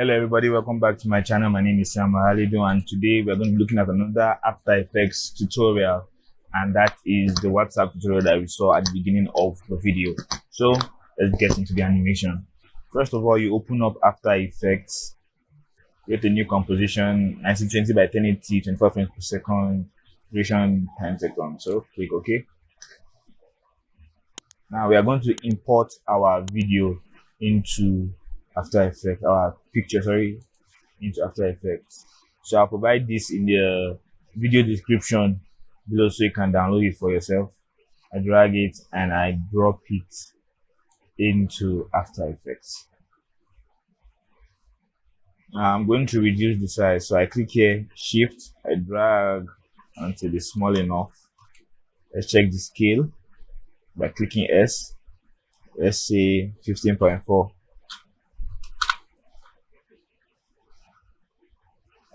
Hello everybody, welcome back to my channel. My name is Sam Halido, and today we are going to be looking at another After Effects tutorial, and that is the WhatsApp tutorial that we saw at the beginning of the video. So let's get into the animation. First of all, you open up After Effects, create a new composition, 1920 by 1080, 25 frames per second, duration 10 seconds. So click OK. Now we are going to import our video into After Effects, our picture, into After Effects. So I'll provide this in the video description below so you can download it for yourself. I drag it and I drop it into After Effects. Now I'm going to reduce the size, so I click here, Shift, I drag until it's small enough. Let's check the scale by clicking S. Let's say 15.4.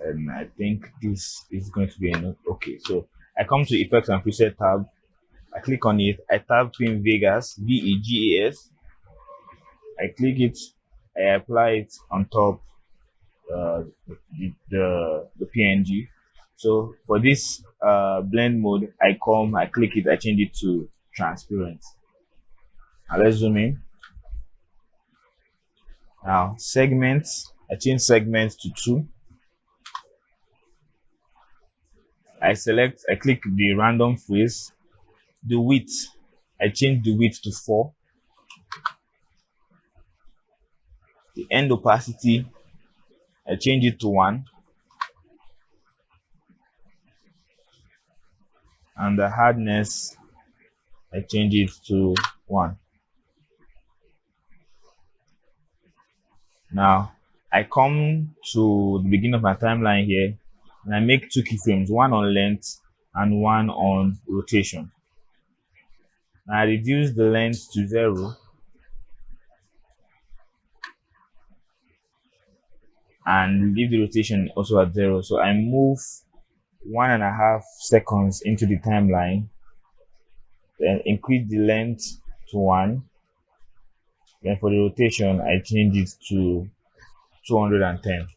And I think this is going to be enough. Okay, so I come to Effects and Preset tab. I click on it. I tap in Vegas, VEGAS. I click it. I apply it on top the PNG. So for this blend mode, I click it. I change it to transparent. Now let's zoom in. Now segments. I change segments to 2. I click the random phrase. The width, I change the width to 4. The end opacity, I change it to 1. And the hardness, I change it to 1. Now, I come to the beginning of my timeline here, and I make 2 keyframes, one on length and one on rotation. Now I reduce the length to 0 and leave the rotation also at 0. So I move 1.5 seconds into the timeline, then increase the length to 1. Then for the rotation, I change it to 210.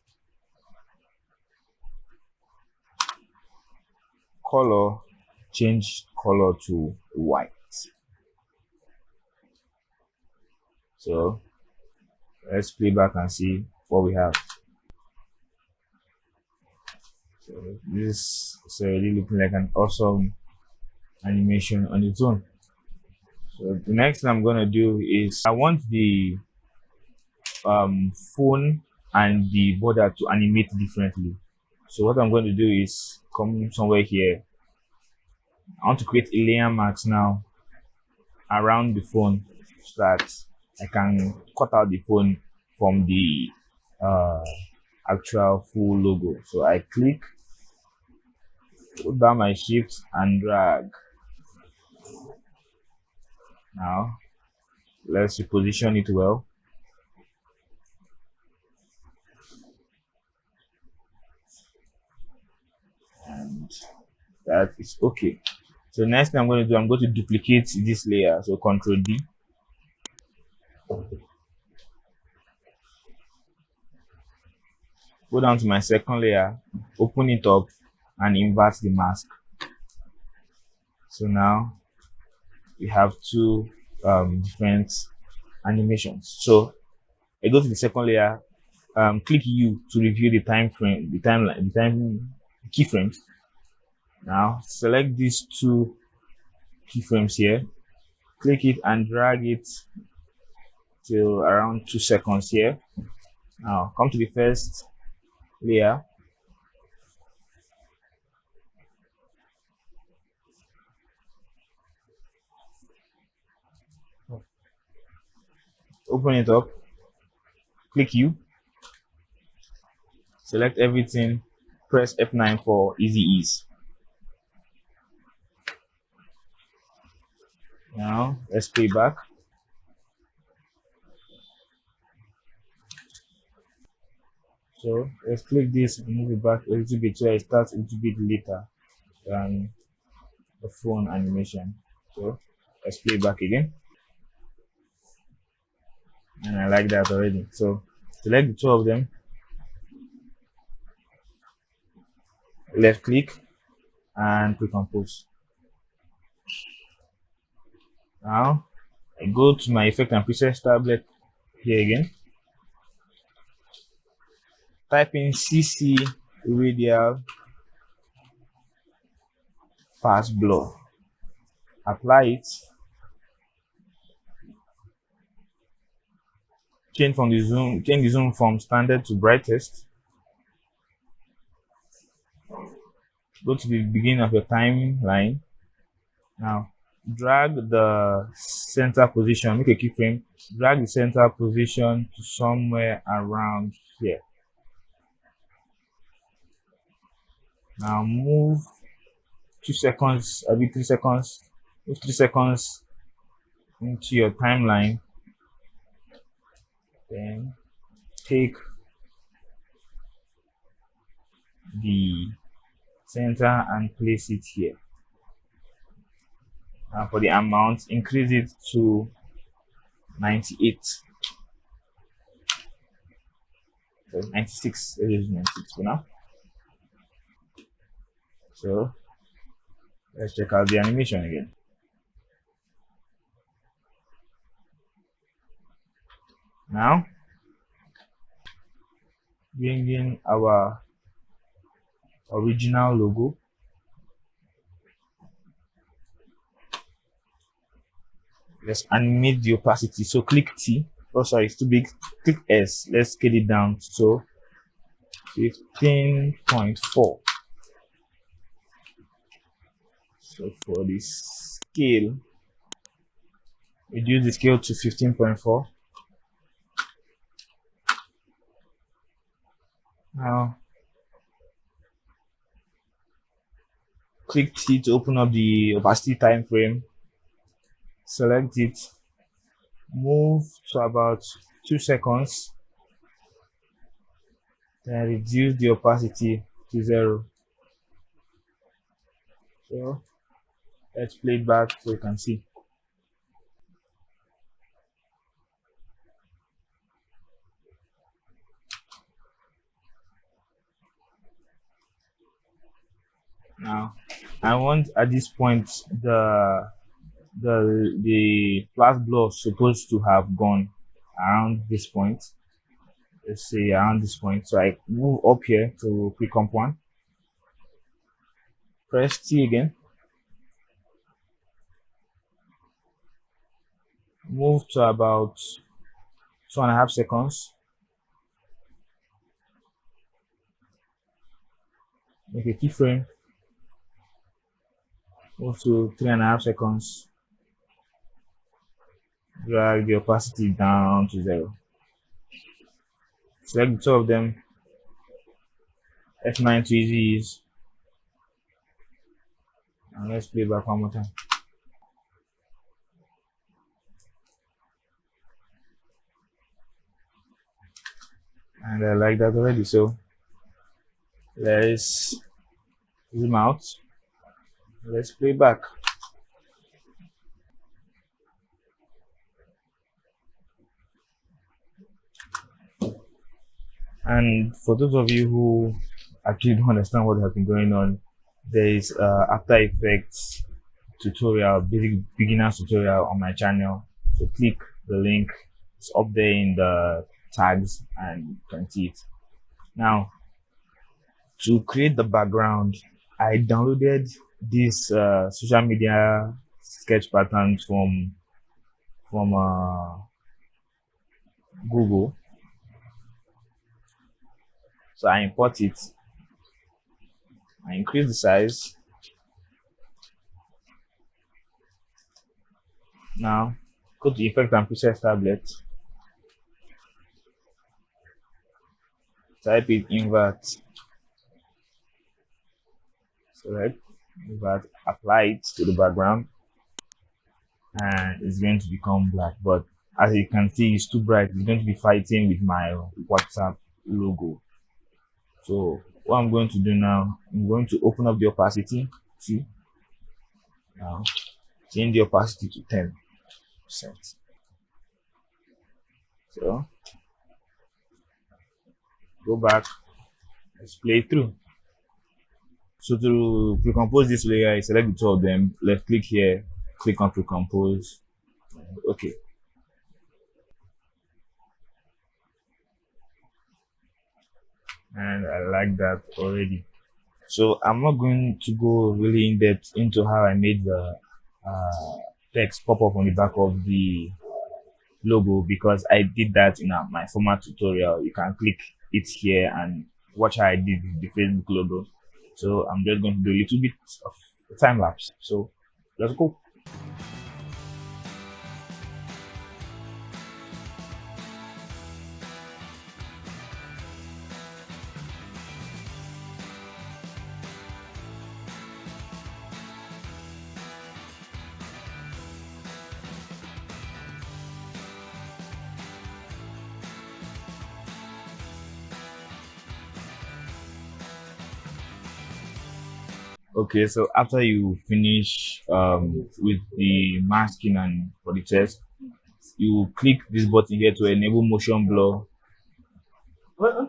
Color, change color to white. So let's play back and see what we have. So this is already looking like an awesome animation on its own. So the next thing I'm going to do is I want the phone and the border to animate differently. So what I'm going to do is come somewhere here. I want to create a layer mask now around the phone so that I can cut out the phone from the actual full logo. So I click, hold down my shift and drag. Now let's reposition it well. And that is okay. So next thing I'm going to do, I'm going to duplicate this layer. So Ctrl D. Go down to my second layer, open it up and invert the mask. So now we have 2 different animations. So I go to the second layer, click U to review the time keyframes. Now select these 2 keyframes here, click it and drag it till around 2 seconds here. Now come to the first layer, open it up, click U, select everything, press F9 for easy ease. Now let's play back. So let's click this and move it back a little bit so it starts a little bit later than the phone animation. So let's play back again. And I like that already. So select the 2 of them, left click and click on post. Now I go to my effect and presets tablet here again, type in CC Radial fast blur, apply it, change the zoom from standard to brightest, go to the beginning of your timeline. Now drag the center position, make a keyframe, drag the center position to somewhere around here. Now move 2 seconds, every 3 seconds, move 3 seconds into your timeline, then take the center and place it here. Now for the amount, increase it to 98. So 96, let's use 96 for now. So let's check out the animation again. Now bring in our original logo. Let's animate the opacity. So click T. Oh, sorry, it's too big. Click S. Let's scale it down to 15.4. So for this scale, reduce the scale to 15.4. Now click T to open up the opacity time frame. Select it, move to about 2 seconds, then reduce the opacity to 0. So let's play it back so you can see. Now I want at this point the flash blur supposed to have gone around this point. Let's say around this point. So I move up here to quick comp 1, press T again, move to about 2.5 seconds, make a keyframe, move to 3.5 seconds, drag the opacity down to 0. Select the two of them, F9 to easy ease, and let's play back one more time. And I like that already, so let's zoom out, let's play back. And for those of you who actually don't understand what has been going on, there is After Effects tutorial, basic beginner tutorial on my channel. So click the link, it's up there in the tags and you can see it. Now to create the background, I downloaded this social media sketch pattern from Google. So I import it, I increase the size. Now go to Effect and Presets tablet, type it invert, select invert, apply it to the background, and it's going to become black. But as you can see, it's too bright, it's going to be fighting with my WhatsApp logo. So what I'm going to do now, I'm going to open up the opacity. See, now change the opacity to 10%. So go back, let's play through. So to pre-compose this layer, I select the two of them, left click here, click on pre-compose. Okay. And I like that already. So I'm not going to go really in depth into how I made the text pop up on the back of the logo because I did that in my former tutorial. You can click it here and watch how I did the Facebook logo. So I'm just going to do a little bit of time lapse. So let's go. Okay, so after you finish with the masking and for the text, you click this button here to enable motion blur.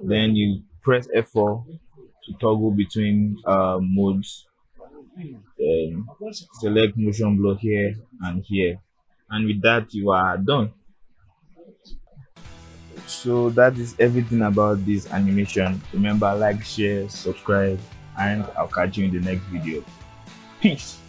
Then you press F4 to toggle between modes. Then select motion blur here and here. And with that, you are done. So that is everything about this animation. Remember, like, share, subscribe, and I'll catch you in the next video. Peace.